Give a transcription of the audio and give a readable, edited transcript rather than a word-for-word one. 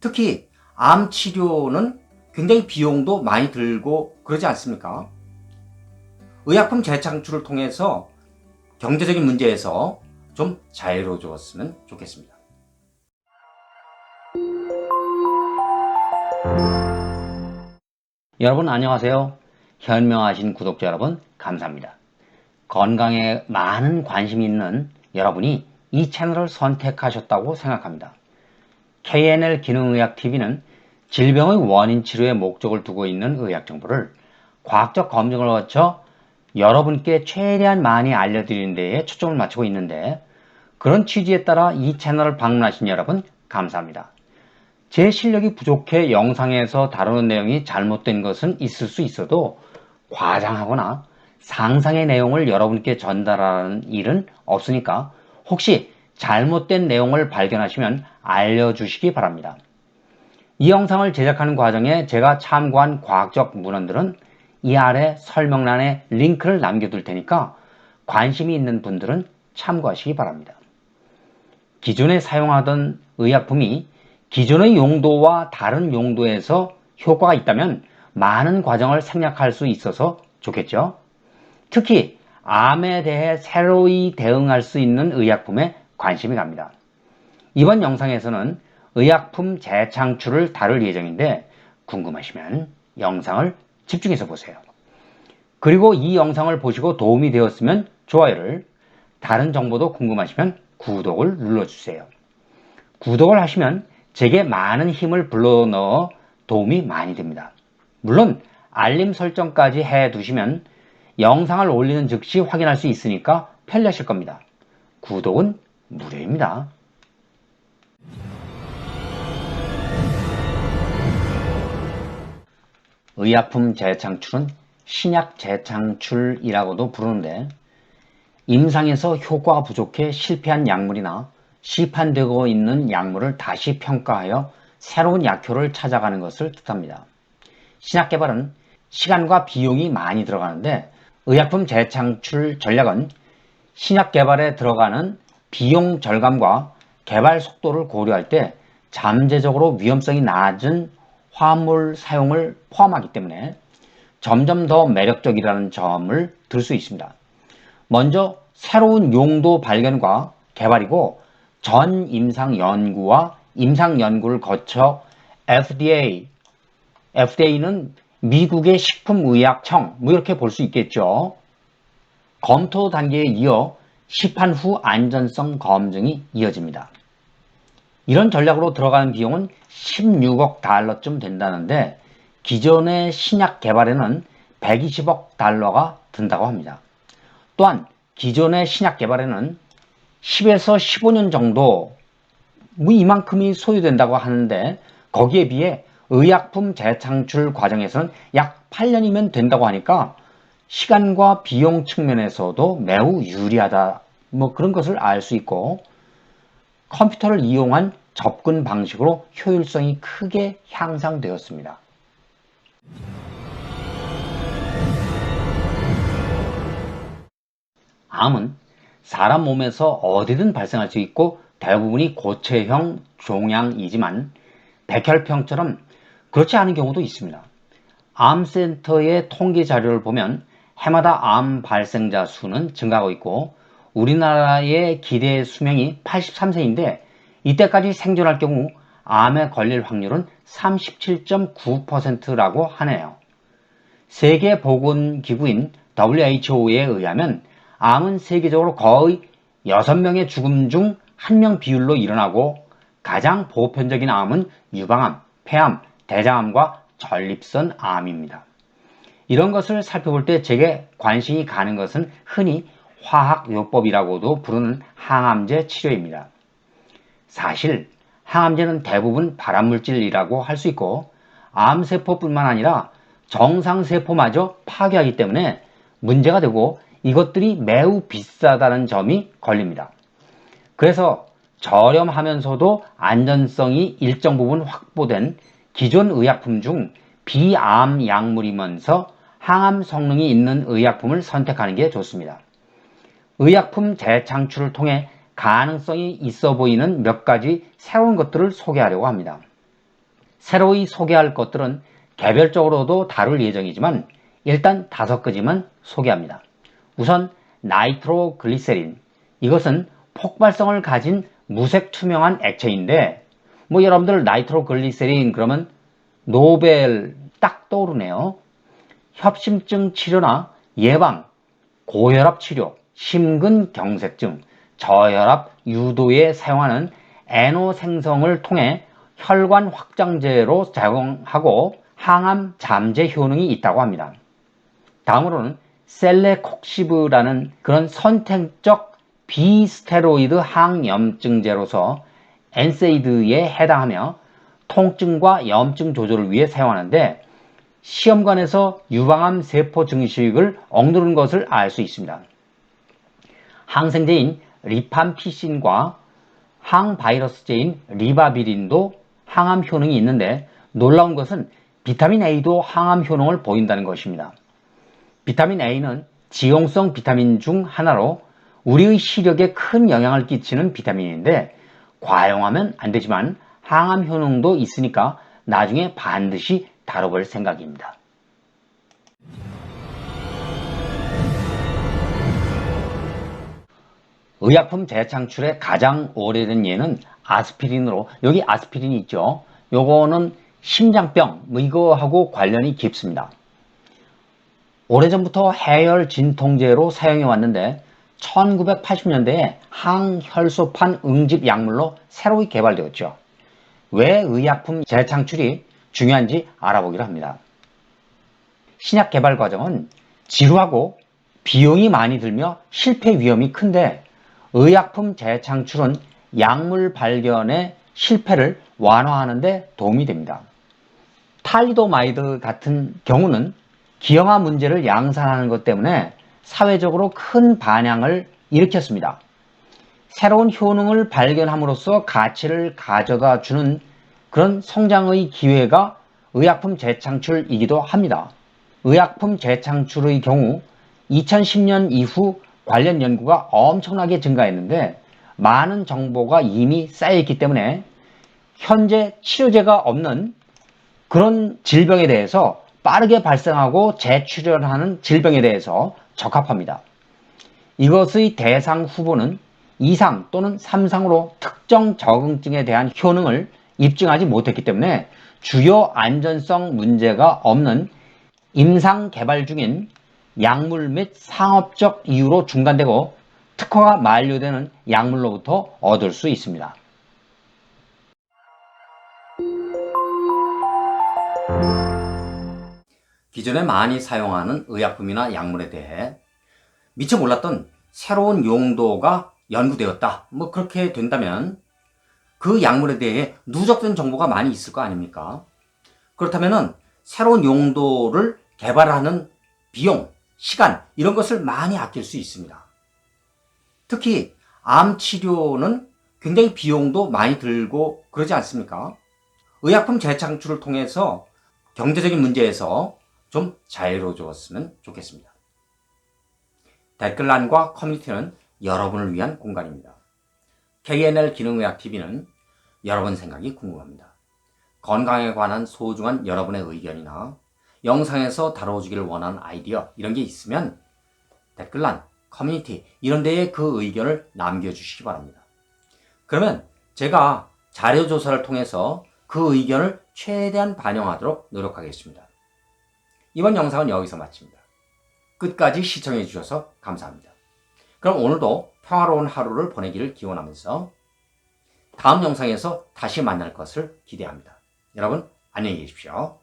특히 암 치료는 굉장히 비용도 많이 들고 그러지 않습니까? 의약품 재창출을 통해서 경제적인 문제에서 좀 자유로워졌으면 좋겠습니다. 여러분 안녕하세요. 현명하신 구독자 여러분 감사합니다. 건강에 많은 관심이 있는 여러분이 이 채널을 선택하셨다고 생각합니다. KNL 기능의학TV는 질병의 원인 치료에 목적을 두고 있는 의학 정보를 과학적 검증을 거쳐 여러분께 최대한 많이 알려드리는 데에 초점을 맞추고 있는데, 그런 취지에 따라 이 채널을 방문하신 여러분 감사합니다. 제 실력이 부족해 영상에서 다루는 내용이 잘못된 것은 있을 수 있어도 과장하거나 상상의 내용을 여러분께 전달하는 일은 없으니까 혹시 잘못된 내용을 발견하시면 알려주시기 바랍니다. 이 영상을 제작하는 과정에 제가 참고한 과학적 문헌들은 이 아래 설명란에 링크를 남겨둘 테니까 관심이 있는 분들은 참고하시기 바랍니다. 기존에 사용하던 의약품이 기존의 용도와 다른 용도에서 효과가 있다면 많은 과정을 생략할 수 있어서 좋겠죠. 특히 암에 대해 새로이 대응할 수 있는 의약품에 관심이 갑니다. 이번 영상에서는 의약품 재창출을 다룰 예정인데, 궁금하시면 영상을 집중해서 보세요. 그리고 이 영상을 보시고 도움이 되었으면 좋아요를, 다른 정보도 궁금하시면 구독을 눌러주세요. 구독을 하시면 제게 많은 힘을 불러넣어 도움이 많이 됩니다. 물론 알림 설정까지 해두시면 영상을 올리는 즉시 확인할 수 있으니까 편리하실 겁니다. 구독은 무료입니다. 의약품 재창출은 신약 재창출이라고도 부르는데, 임상에서 효과가 부족해 실패한 약물이나 시판되고 있는 약물을 다시 평가하여 새로운 약효를 찾아가는 것을 뜻합니다. 신약 개발은 시간과 비용이 많이 들어가는데, 의약품 재창출 전략은 신약 개발에 들어가는 비용 절감과 개발 속도를 고려할 때 잠재적으로 위험성이 낮은 화합물 사용을 포함하기 때문에 점점 더 매력적이라는 점을 들 수 있습니다. 먼저 새로운 용도 발견과 개발이고, 전 임상 연구와 임상 연구를 거쳐 FDA는 미국의 식품의약청, 이렇게 볼 수 있겠죠. 검토 단계에 이어 시판 후 안전성 검증이 이어집니다. 이런 전략으로 들어가는 비용은 16억 달러쯤 된다는데, 기존의 신약 개발에는 120억 달러가 든다고 합니다. 또한 기존의 신약 개발에는 10에서 15년 정도 이만큼이 소요된다고 하는데, 거기에 비해 의약품 재창출 과정에서는 약 8년이면 된다고 하니까 시간과 비용 측면에서도 매우 유리하다, 그런 것을 알 수 있고, 컴퓨터를 이용한 접근 방식으로 효율성이 크게 향상되었습니다. 암은 사람 몸에서 어디든 발생할 수 있고 대부분이 고체형 종양이지만, 백혈병처럼 그렇지 않은 경우도 있습니다. 암센터의 통계 자료를 보면 해마다 암 발생자 수는 증가하고 있고, 우리나라의 기대 수명이 83세인데 이때까지 생존할 경우 암에 걸릴 확률은 37.9%라고 하네요. 세계보건기구인 WHO에 의하면 암은 세계적으로 거의 6명의 죽음 중 1명 비율로 일어나고, 가장 보편적인 암은 유방암, 폐암, 대장암과 전립선 암입니다. 이런 것을 살펴볼 때 제게 관심이 가는 것은 흔히 화학요법이라고도 부르는 항암제 치료입니다. 사실 항암제는 대부분 발암물질이라고 할 수 있고, 암세포뿐만 아니라 정상세포마저 파괴하기 때문에 문제가 되고, 이것들이 매우 비싸다는 점이 걸립니다. 그래서 저렴하면서도 안전성이 일정 부분 확보된 기존 의약품 중 비암 약물이면서 항암 성능이 있는 의약품을 선택하는 게 좋습니다. 의약품 재창출을 통해 가능성이 있어 보이는 몇 가지 새로운 것들을 소개하려고 합니다. 새로이 소개할 것들은 개별적으로도 다룰 예정이지만 일단 5가지만 소개합니다. 우선 나이트로글리세린. 이것은 폭발성을 가진 무색 투명한 액체인데 여러분들 나이트로글리세린 그러면 노벨 딱 떠오르네요. 협심증 치료나 예방, 고혈압 치료, 심근경색증, 저혈압 유도에 사용하는 NO 생성을 통해 혈관 확장제로 작용하고 항암 잠재 효능이 있다고 합니다. 다음으로는 셀레콕시브라는 그런 선택적 비스테로이드 항염증제로서 엔세이드에 해당하며 통증과 염증 조절을 위해 사용하는데 시험관에서 유방암 세포 증식을 억누르는 것을 알 수 있습니다. 항생제인 리팜피신과 항바이러스제인 리바비린도 항암 효능이 있는데 놀라운 것은 비타민 A도 항암 효능을 보인다는 것입니다. 비타민 A는 지용성 비타민 중 하나로 우리의 시력에 큰 영향을 끼치는 비타민인데 과용하면 안 되지만 항암 효능도 있으니까 나중에 반드시 다뤄볼 생각입니다. 의약품 재창출의 가장 오래된 예는 아스피린으로, 여기 아스피린이 있죠. 요거는 심장병 이거하고 관련이 깊습니다. 오래전부터 해열 진통제로 사용해 왔는데 1980년대에 항혈소판 응집 약물로 새로 개발되었죠. 왜 의약품 재창출이 중요한지 알아보기로 합니다. 신약 개발 과정은 지루하고 비용이 많이 들며 실패 위험이 큰데 의약품 재창출은 약물 발견의 실패를 완화하는 데 도움이 됩니다. 탈리도마이드 같은 경우는 기형아 문제를 양산하는 것 때문에 사회적으로 큰 반향을 일으켰습니다. 새로운 효능을 발견함으로써 가치를 가져다 주는 그런 성장의 기회가 의약품 재창출이기도 합니다. 의약품 재창출의 경우 2010년 이후 관련 연구가 엄청나게 증가했는데 많은 정보가 이미 쌓여있기 때문에 현재 치료제가 없는 그런 질병에 대해서 빠르게 발생하고 재출현하는 질병에 대해서 적합합니다. 이것의 대상 후보는 2상 또는 3상으로 특정 적응증에 대한 효능을 입증하지 못했기 때문에 주요 안전성 문제가 없는 임상 개발 중인 약물 및 상업적 이유로 중단되고 특허가 만료되는 약물로부터 얻을 수 있습니다. 기존에 많이 사용하는 의약품이나 약물에 대해 미처 몰랐던 새로운 용도가 연구되었다. 그렇게 된다면 그 약물에 대해 누적된 정보가 많이 있을 거 아닙니까? 그렇다면 새로운 용도를 개발하는 비용, 시간 이런 것을 많이 아낄 수 있습니다. 특히 암 치료는 굉장히 비용도 많이 들고 그러지 않습니까? 의약품 재창출을 통해서 경제적인 문제에서 좀 자유로워졌으면 좋겠습니다. 댓글란과 커뮤니티는 여러분을 위한 공간입니다. KNL 기능의학TV는 여러분 생각이 궁금합니다. 건강에 관한 소중한 여러분의 의견이나 영상에서 다뤄주기를 원하는 아이디어 이런 게 있으면 댓글란, 커뮤니티 이런 데에 그 의견을 남겨주시기 바랍니다. 그러면 제가 자료조사를 통해서 그 의견을 최대한 반영하도록 노력하겠습니다. 이번 영상은 여기서 마칩니다. 끝까지 시청해 주셔서 감사합니다. 그럼 오늘도 평화로운 하루를 보내기를 기원하면서 다음 영상에서 다시 만날 것을 기대합니다. 여러분 안녕히 계십시오.